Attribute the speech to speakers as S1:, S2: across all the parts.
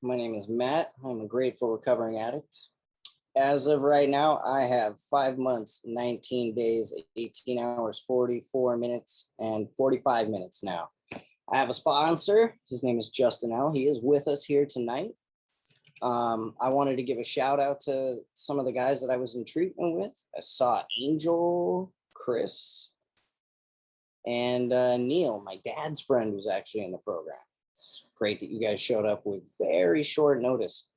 S1: My name is Matt. I'm a grateful recovering addict. As of right now, I have 5 months, 19 days, 18 hours, 44 minutes, and 45 minutes now. I have a sponsor. His name is Justin L. He is with us here tonight. I wanted to give a shout out to some of the guys that I was in treatment with. I saw Angel, Chris, and Neil, my dad's friend, was actually in the program. It's great that you guys showed up with very short notice.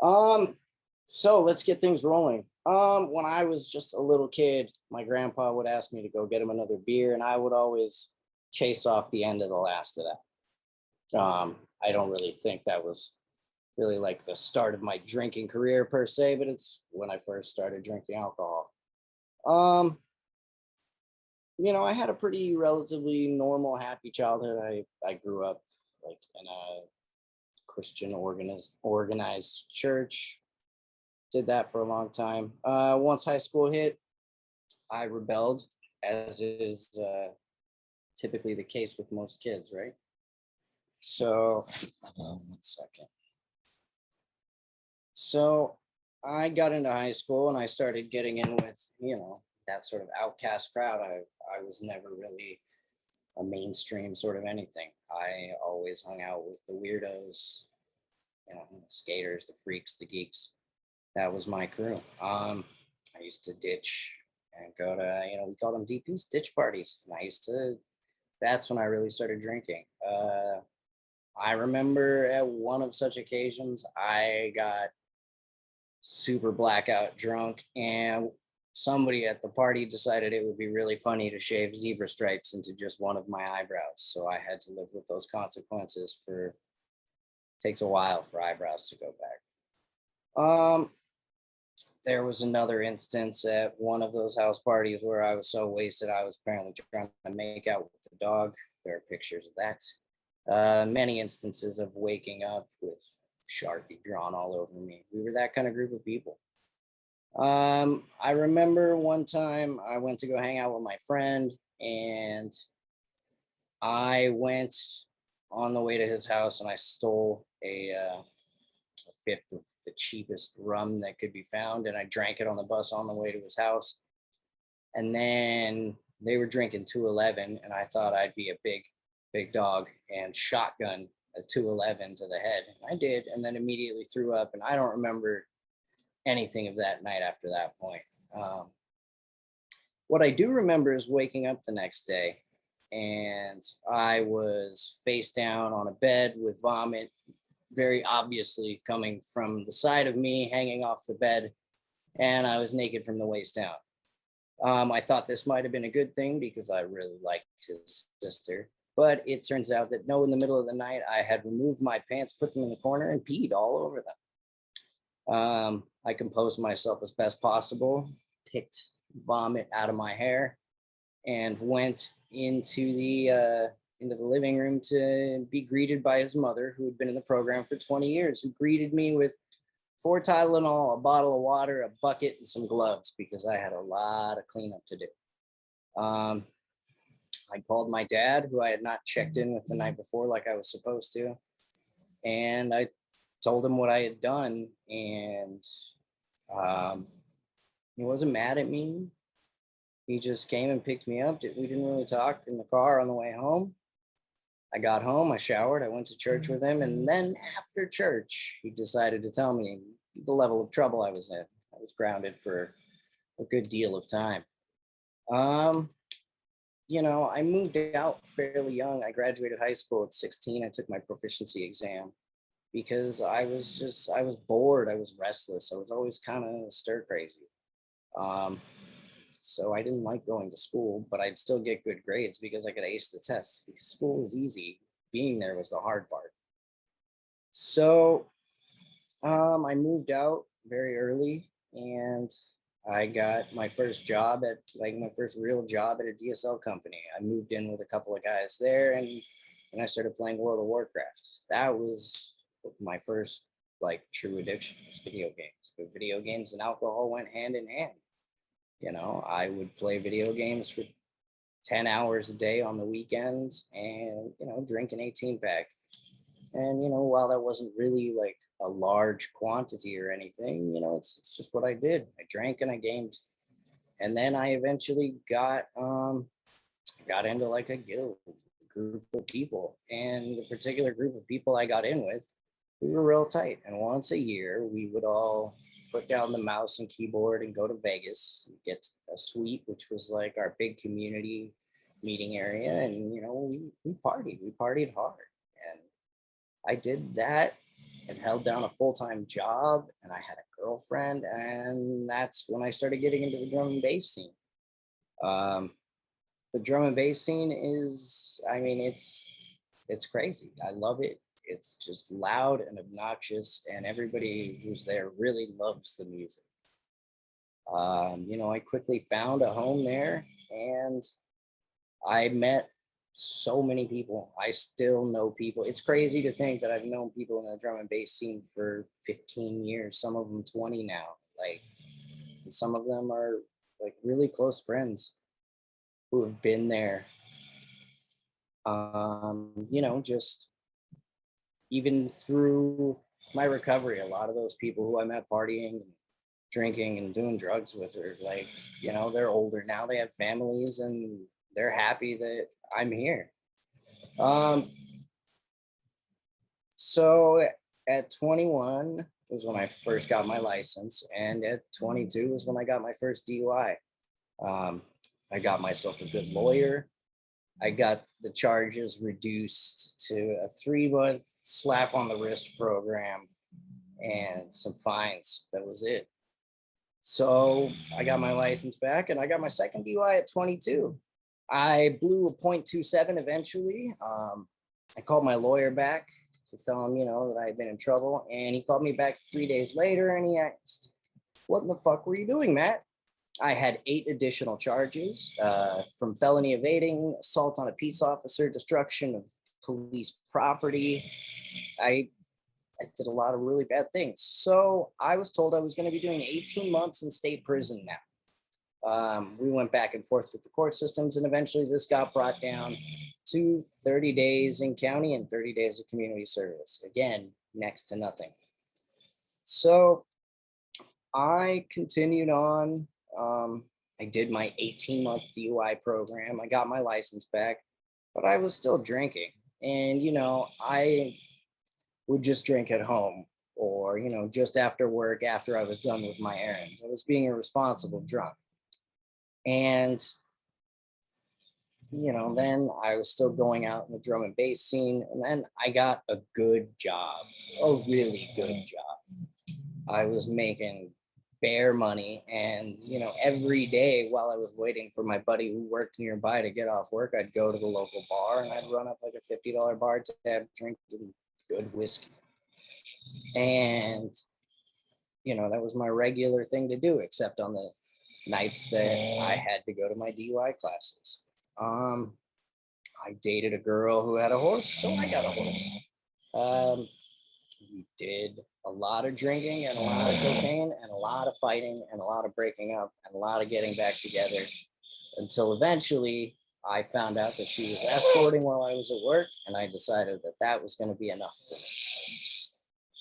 S1: Um, so let's get things rolling. When I was just a little kid, my grandpa would ask me to go get him another beer, and I would always chase off the end of the last of that. I don't really think that was really like the start of my drinking career per se, but it's when I first started drinking alcohol. Um, I had a pretty relatively normal, happy childhood. I grew up like in a Christian organized church. Did that for a long time. Once high school hit, I rebelled, as is typically the case with most kids, right? So, 1 second. So, I got into high school and I started getting in with, that sort of outcast crowd. I was never really a mainstream sort of anything. I always hung out with the weirdos, skaters, the freaks, the geeks. That was my crew. I used to ditch and go to, we called them DPs, ditch parties. And that's when I really started drinking. I remember at one of such occasions, I got super blackout drunk, and somebody at the party decided it would be really funny to shave zebra stripes into just one of my eyebrows. So I had to live with those consequences takes a while for eyebrows to go back. There was another instance at one of those house parties where I was so wasted I was apparently trying to make out with the dog. There are pictures of that. Many instances of waking up with Sharpie drawn all over me. We were that kind of group of people. I remember one time I went to go hang out with my friend, and I went on the way to his house and I stole a fifth of the cheapest rum that could be found, and I drank it on the bus on the way to his house. And then they were drinking 211, and I thought I'd be a big dog and shotgun a 211 to the head. And I did, and then immediately threw up, and I don't remember anything of that night after that point. What I do remember is waking up the next day, and I was face down on a bed with vomit very obviously coming from the side of me, hanging off the bed, and I was naked from the waist down. I thought this might have been a good thing because I really liked his sister, but it turns out that no, in the middle of the night, I had removed my pants, put them in the corner, and peed all over them. I composed myself as best possible, picked vomit out of my hair, and went into the living room to be greeted by his mother, who had been in the program for 20 years, who greeted me with 4 Tylenol, a bottle of water, a bucket, and some gloves because I had a lot of cleanup to do. I called my dad, who I had not checked in with the night before like I was supposed to, and I told him what I had done, and he wasn't mad at me. He just came and picked me up. We didn't really talk in the car on the way home. I got home, I showered, I went to church with him, and then after church, he decided to tell me the level of trouble I was in. I was grounded for a good deal of time. Um, I moved out fairly young. I graduated high school at 16. I took my proficiency exam because I was bored. I was restless. I was always kind of stir crazy. Um, so I didn't like going to school, but I'd still get good grades because I could ace the tests. Because school was easy. Being there was the hard part. So I moved out very early, and I got my first job my first real job at a DSL company. I moved in with a couple of guys there, and I started playing World of Warcraft. That was my first true addiction, was video games. But video games and alcohol went hand in hand. I would play video games for 10 hours a day on the weekends and, drink an 18 pack. And, while that wasn't really like a large quantity or anything, it's just what I did. I drank and I gamed. And then I eventually got into like a guild group of people. And the particular group of people I got in with, we were real tight. And once a year, we would all put down the mouse and keyboard and go to Vegas, get a suite, which was like our big community meeting area. And, we partied. We partied hard. And I did that and held down a full-time job, and I had a girlfriend. And that's when I started getting into the drum and bass scene. Um, the drum and bass scene is, I mean, it's crazy. I love it. It's just loud and obnoxious, and everybody who's there really loves the music. I quickly found a home there, and I met so many people. I still know people. It's crazy to think that I've known people in the drum and bass scene for 15 years, some of them 20 now. Like, some of them are like really close friends who have been there. Just even through my recovery, a lot of those people who I met partying, drinking, and doing drugs with are like, they're older now, they have families, and they're happy that I'm here. So at 21 was when I first got my license, and at 22 was when I got my first DUI. I got myself a good lawyer. I got the charges reduced to a 3-month slap on the wrist program and some fines. That was it. So I got my license back, and I got my second DUI at 22. I blew a .27 eventually. I called my lawyer back to tell him, that I had been in trouble. And he called me back 3 days later, and he asked, "What in the fuck were you doing, Matt?" I had 8 additional charges, from felony evading, assault on a peace officer, destruction of police property. I did a lot of really bad things. So I was told I was going to be doing 18 months in state prison now. We went back and forth with the court systems, and eventually this got brought down to 30 days in county and 30 days of community service. Again, next to nothing. So I continued on. I did my 18-month DUI program. I got my license back, but I was still drinking. And, I would just drink at home or, just after work, after I was done with my errands. I was being a responsible drunk. And, then I was still going out in the drum and bass scene. And then I got a good job, a really good job. I was making bare money, and every day while I was waiting for my buddy who worked nearby to get off work, I'd go to the local bar and I'd run up like a $50 bar tab, drinking good whiskey. And that was my regular thing to do, except on the nights that I had to go to my DUI classes. I dated a girl who had a horse, so I got a horse. We did a lot of drinking and a lot of cocaine and a lot of fighting and a lot of breaking up and a lot of getting back together, until eventually I found out that she was escorting while I was at work, and I decided that that was going to be enough for me.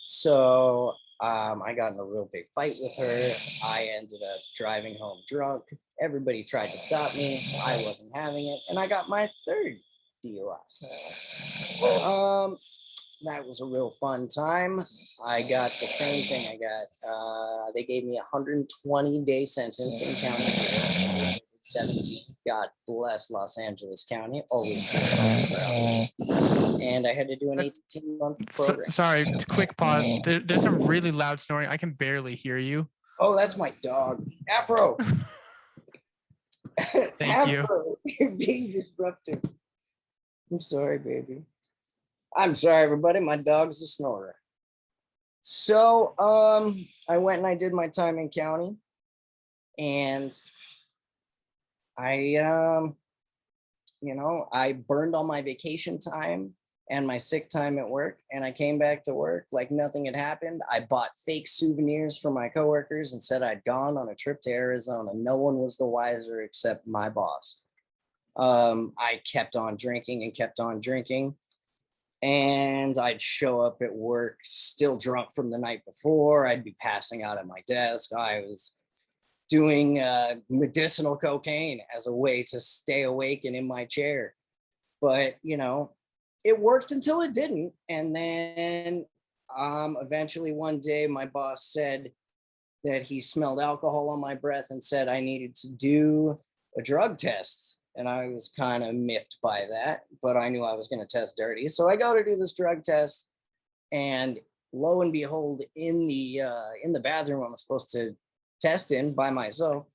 S1: So I got in a real big fight with her. I ended up driving home drunk. Everybody tried to stop me. I wasn't having it, and I got my third DUI. That was a real fun time. I got the same thing. They gave me a 120-day sentence in county jail. 17. God bless Los Angeles County. Always good. And I had to do an 18-month program.
S2: Sorry, quick pause. There's some really loud snoring. I can barely hear you.
S1: Oh, that's my dog, Afro.
S2: Thank you.
S1: You're being disruptive. I'm sorry, baby. I'm sorry, everybody. My dog's a snorer. So I went and I did my time in county, and I I burned all my vacation time and my sick time at work, and I came back to work like nothing had happened. I bought fake souvenirs for my coworkers and said I'd gone on a trip to Arizona. No one was the wiser except my boss. I kept on drinking and kept on drinking. And I'd show up at work still drunk from the night before. I'd be passing out at my desk. I was doing medicinal cocaine as a way to stay awake and in my chair. But, it worked until it didn't. And then eventually one day my boss said that he smelled alcohol on my breath and said I needed to do a drug test. And I was kind of miffed by that, but I knew I was going to test dirty. So I go to do this drug test, and lo and behold, in the bathroom I'm supposed to test in by myself,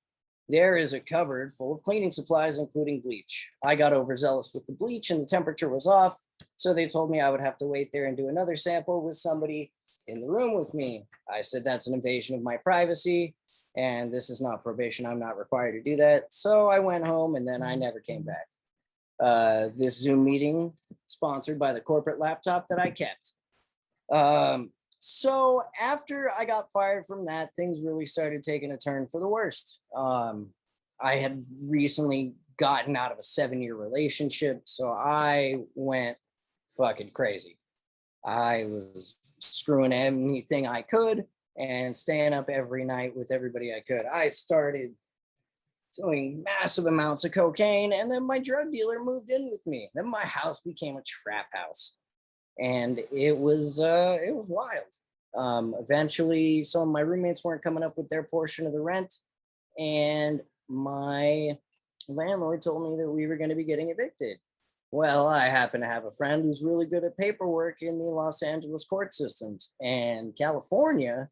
S1: there is a cupboard full of cleaning supplies, including bleach. I got overzealous with the bleach and the temperature was off. So they told me I would have to wait there and do another sample with somebody in the room with me. I said, that's an invasion of my privacy, and this is not probation. I'm not required to do that. So I went home, and then I never came back. This Zoom meeting sponsored by the corporate laptop that I kept. So after I got fired from that, things really started taking a turn for the worst. I had recently gotten out of a 7-year relationship, so I went fucking crazy. I was screwing anything I could and staying up every night with everybody I could. I started doing massive amounts of cocaine, and then my drug dealer moved in with me. Then my house became a trap house, and it was wild. Eventually, some of my roommates weren't coming up with their portion of the rent, and my landlord told me that we were going to be getting evicted. Well, I happen to have a friend who's really good at paperwork in the Los Angeles court systems, and California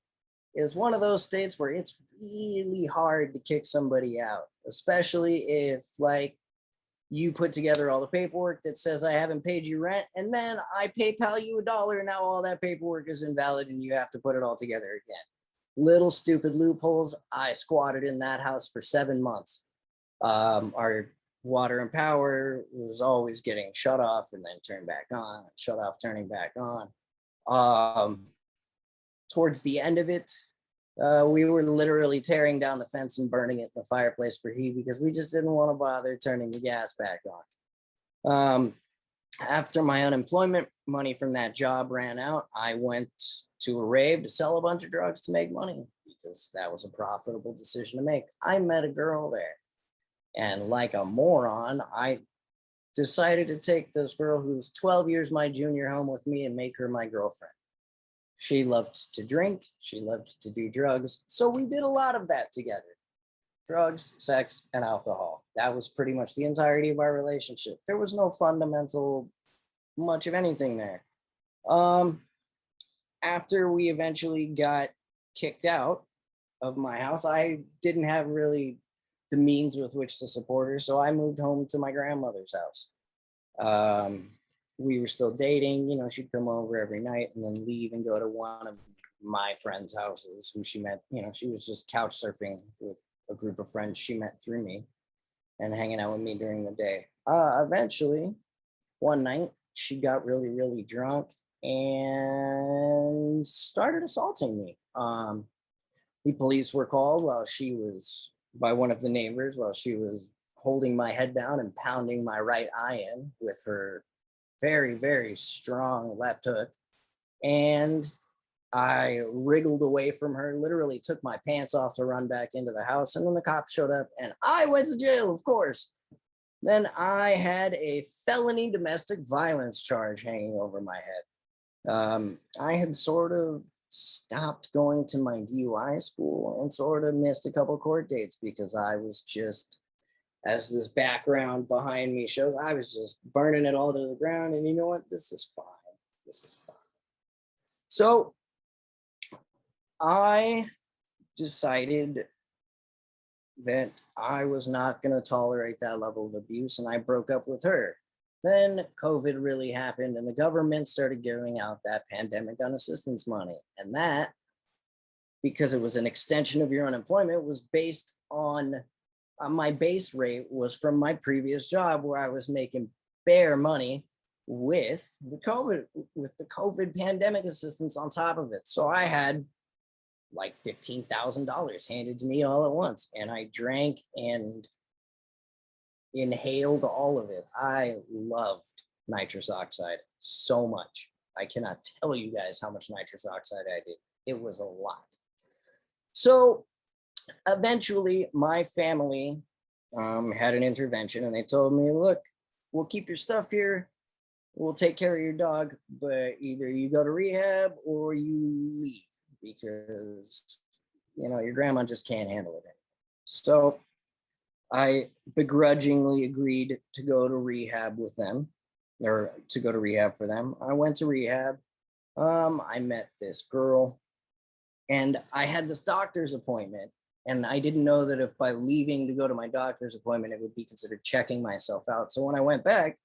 S1: is one of those states where it's really hard to kick somebody out, especially if like you put together all the paperwork that says I haven't paid you rent, and then I PayPal you $1, and now all that paperwork is invalid and you have to put it all together again. Little stupid loopholes. I squatted in that house for 7 months. Our water and power was always getting shut off and then turned back on, shut off, turning back on. Towards the end of it, we were literally tearing down the fence and burning it in the fireplace for heat because we just didn't want to bother turning the gas back on. After my unemployment money from that job ran out, I went to a rave to sell a bunch of drugs to make money because that was a profitable decision to make. I met a girl there, and like a moron, I decided to take this girl who's 12 years my junior home with me and make her my girlfriend. She loved to drink. She loved to do drugs. So we did a lot of that together. Drugs, sex, and alcohol. That was pretty much the entirety of our relationship. There was no fundamental much of anything there. After we eventually got kicked out of my house, I didn't have really the means with which to support her. So I moved home to my grandmother's house. We were still dating, she'd come over every night and then leave and go to one of my friends' houses who she met, she was just couch surfing with a group of friends she met through me and hanging out with me during the day. Eventually, one night, she got really, really drunk and started assaulting me. The police were called by one of the neighbors while she was holding my head down and pounding my right eye in with her very, very strong left hook. And I wriggled away from her, literally took my pants off to run back into the house. And then the cops showed up and I went to jail, of course. Then I had a felony domestic violence charge hanging over my head. I had sort of stopped going to my DUI school and sort of missed a couple court dates because I was just, as this background behind me shows, I was just burning it all to the ground. And you know what? This is fine. This is fine. So I decided that I was not going to tolerate that level of abuse, and I broke up with her. Then COVID really happened, and the government started giving out that pandemic unassistance money. And that, because it was an extension of your unemployment, was based on my base rate was from my previous job where I was making bare money with the COVID pandemic assistance on top of it. So I had like $15,000 handed to me all at once, and I drank and inhaled all of it. I loved nitrous oxide. so much. I cannot tell you guys how much nitrous oxide I did. It was a lot. So eventually, my family had an intervention and they told me, look, we'll keep your stuff here. We'll take care of your dog, but either you go to rehab or you leave because, your grandma just can't handle it. So I begrudgingly agreed to go to rehab with them or to go to rehab for them. I went to rehab. I met this girl and I had this doctor's appointment. And I didn't know that if by leaving to go to my doctor's appointment, it would be considered checking myself out. So when I went back,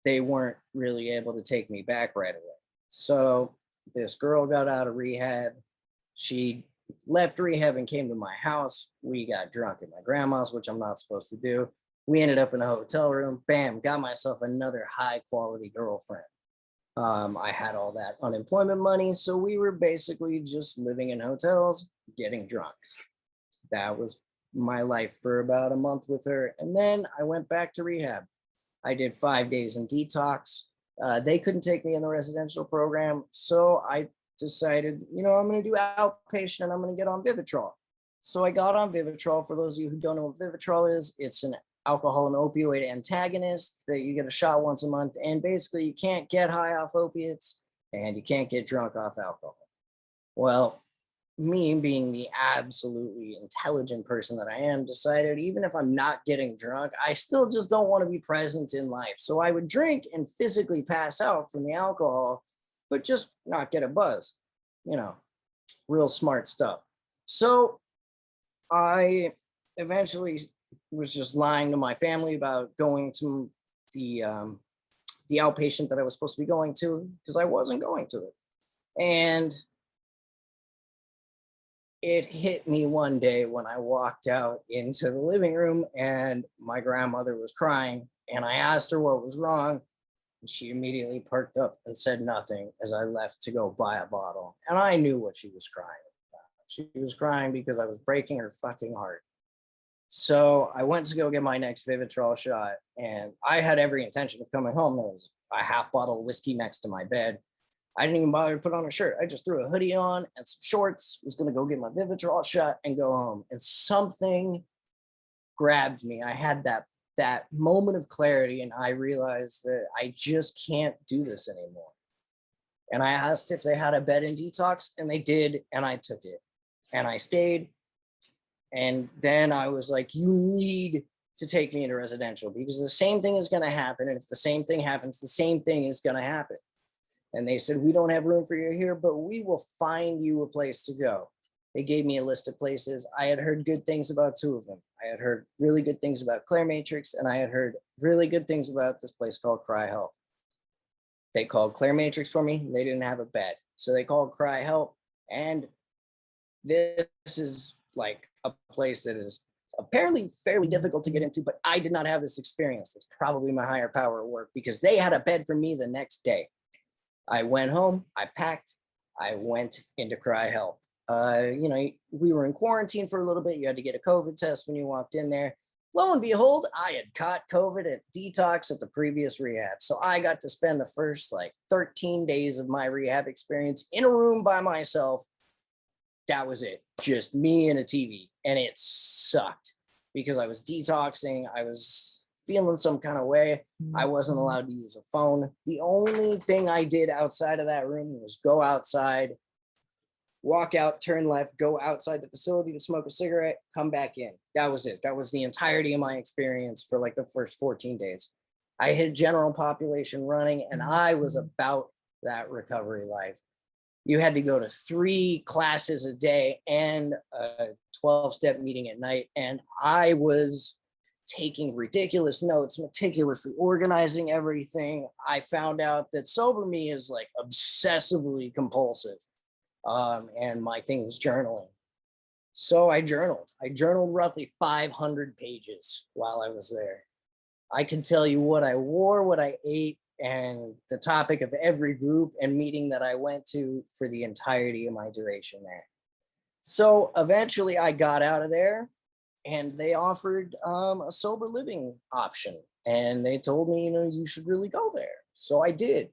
S1: they weren't really able to take me back right away. So this girl got out of rehab. She left rehab and came to my house. We got drunk at my grandma's, which I'm not supposed to do. We ended up in a hotel room. Bam, got myself another high quality girlfriend. I had all that unemployment money. So we were basically just living in hotels, getting drunk. That was my life for about a month with her. And then I went back to rehab. I did 5 days in detox. They couldn't take me in the residential program. So I decided, I'm going to do outpatient and I'm going to get on Vivitrol. So I got on Vivitrol. For those of you who don't know what Vivitrol is, it's an alcohol and opioid antagonist that you get a shot once a month. And basically you can't get high off opiates and you can't get drunk off alcohol. Well, me being the absolutely intelligent person that I am, decided even if I'm not getting drunk, I still just don't want to be present in life. So I would drink and physically pass out from the alcohol, but just not get a buzz, real smart stuff. So I eventually was just lying to my family about going to the outpatient that I was supposed to be going to because I wasn't going to it. And it hit me one day when I walked out into the living room and my grandmother was crying and I asked her what was wrong. And she immediately perked up and said nothing as I left to go buy a bottle. And I knew what she was crying about. She was crying because I was breaking her fucking heart. So I went to go get my next Vivitrol shot and I had every intention of coming home. There was a half bottle of whiskey next to my bed. I didn't even bother to put on a shirt. I just threw a hoodie on and some shorts, was going to go get my Vivitrol shot and go home. And something grabbed me. I had that moment of clarity and I realized that I just can't do this anymore. And I asked if they had a bed in detox and they did. And I took it and I stayed. And then I was like, you need to take me into residential because the same thing is going to happen. And if the same thing happens, the same thing is going to happen. And they said, we don't have room for you here, but we will find you a place to go. They gave me a list of places. I had heard good things about 2 of them. I had heard really good things about ClareMatrix, and I had heard really good things about this place called Cry Help. They called ClareMatrix for me. They didn't have a bed. So they called Cry Help. And this is like a place that is apparently fairly difficult to get into, but I did not have this experience. It's probably my higher power at work because they had a bed for me the next day. I went home, I packed, I went into Cry Help. We were in quarantine for a little bit. You had to get a COVID test when you walked in there. Lo and behold, I had caught COVID at detox at the previous rehab. So I got to spend the first 13 days of my rehab experience in a room by myself. That was it. Just me and a TV. And it sucked because I was detoxing. I was feeling some kind of way. I wasn't allowed to use a phone. The only thing I did outside of that room was go outside, walk out, turn left, go outside the facility to smoke a cigarette, come back in. That was it. That was the entirety of my experience for the first 14 days. I hit general population running and I was about that recovery life. You had to go to 3 classes a day and a 12-step meeting at night. And I was taking ridiculous notes, meticulously organizing everything. I found out that sober me is obsessively compulsive. And my thing was journaling. So I journaled. I journaled roughly 500 pages while I was there. I can tell you what I wore, what I ate, and the topic of every group and meeting that I went to for the entirety of my duration there. So eventually I got out of there and they offered a sober living option. And they told me, you should really go there. So I did.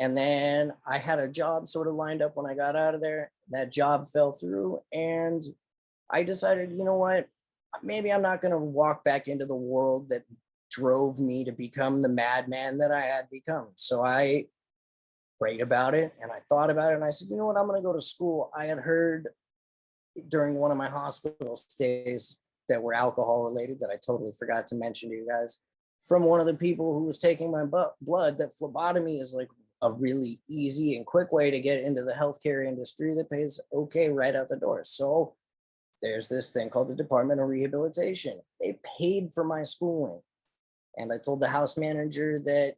S1: And then I had a job sort of lined up when I got out of there. That job fell through, and I decided, you know what? Maybe I'm not going to walk back into the world that drove me to become the madman that I had become. So I prayed about it and I thought about it and I said, you know what? I'm going to go to school. I had heard during one of my hospital stays that were alcohol related that I totally forgot to mention to you guys from one of the people who was taking my blood that phlebotomy is like a really easy and quick way to get into the healthcare industry that pays okay right out the door. So there's this thing called the Department of Rehabilitation. They paid for my schooling. And I told the house manager that,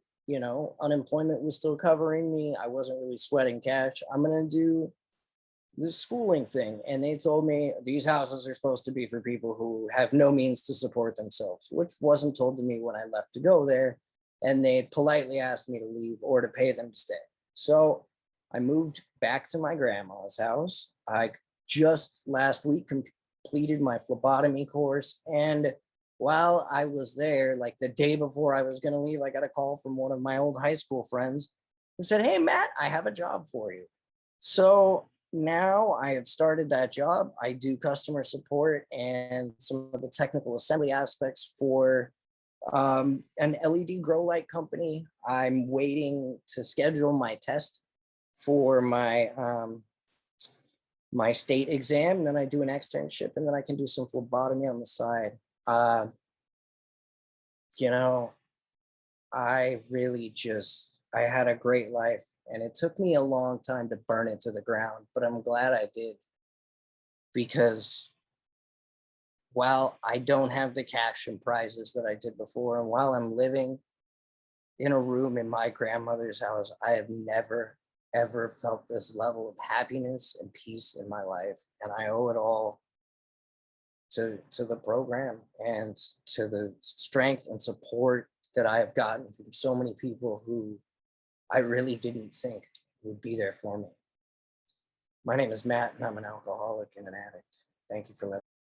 S1: unemployment was still covering me. I wasn't really sweating cash. I'm going to do the schooling thing. And they told me these houses are supposed to be for people who have no means to support themselves, which wasn't told to me when I left to go there. And they politely asked me to leave or to pay them to stay. So I moved back to my grandma's house. I just last week completed my phlebotomy course. And while I was there, like the day before I was going to leave, I got a call from one of my old high school friends who said, "Hey, Matt, I have a job for you." So now I have started that job. I do customer support and some of the technical assembly aspects for an LED grow light company. I'm waiting to schedule my test for my state exam. And then I do an externship, and then I can do some phlebotomy on the side. Uh, you know, I really I had a great life, and it took me a long time to burn it to the ground, but I'm glad I did, because while I don't have the cash and prizes that I did before, and while I'm living in a room in my grandmother's house, I have never, ever felt this level of happiness and peace in my life. And I owe it all to the program and to the strength and support that I have gotten from so many people who I really didn't think would be there for me. My name is Matt, and I'm an alcoholic and an addict. Thank you for letting